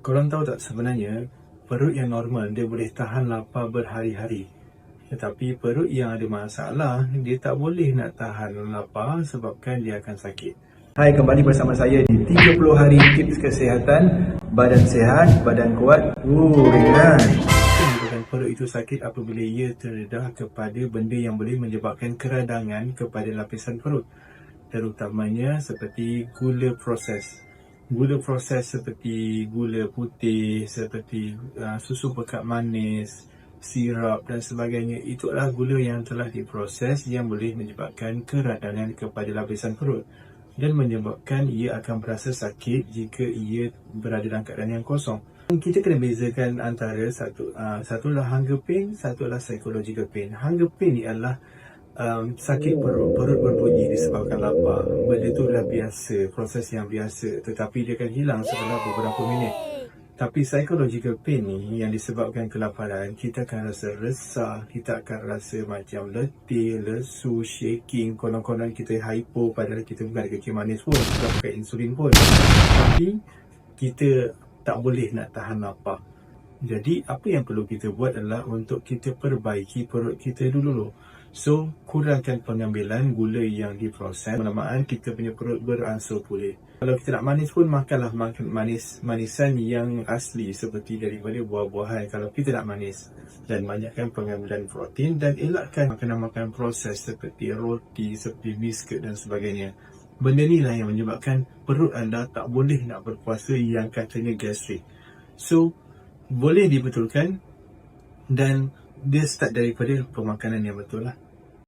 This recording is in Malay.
Korang tahu tak sebenarnya perut yang normal dia boleh tahan lapar berhari-hari. Tetapi perut yang ada masalah dia tak boleh nak tahan lapar sebabkan dia akan sakit. Hai, kembali bersama saya di 30 hari tips kesihatan. Badan sihat, badan kuat, ringan. Menyebabkan perut itu sakit apabila ia terdedah kepada benda yang boleh menyebabkan keradangan kepada lapisan perut, terutamanya seperti gula proses. Gula proses seperti gula putih, seperti susu pekat manis, sirap dan sebagainya. Itu adalah gula yang telah diproses yang boleh menyebabkan keradangan kepada lapisan perut dan menyebabkan ia akan berasa sakit jika ia berada dalam keadaan yang kosong. Kita kena bezakan antara satu adalah hunger pain, satu adalah psychological pain. Hunger pain ni adalah sakit perut berbunyi disebabkan lapar. Benda itu dah biasa, proses yang biasa, tetapi dia akan hilang setelah beberapa minit. Tapi psychological pain ni yang disebabkan kelaparan, kita akan rasa resah, kita akan rasa macam letih, lesu, shaking, konon-konon kita hypo padahal kita bukan ada kecil manis pun, kita pakai insulin pun. Tapi kita tak boleh nak tahan lapar. Jadi apa yang perlu kita buat adalah untuk kita perbaiki perut kita dulu. So, kurangkan pengambilan gula yang diproses. Lama-lamaan kita punya perut beransur pulih. Kalau kita nak manis pun, makanlah manisan yang asli seperti daripada buah-buahan kalau kita nak manis. Dan banyakkan pengambilan protein dan elakkan makanan-makanan proses seperti roti, seperti biskut dan sebagainya. Benda ni lah yang menyebabkan perut anda tak boleh nak berkuasa yang katanya gastrik. So, boleh dibetulkan dan dia start daripada pemakanan yang betul lah.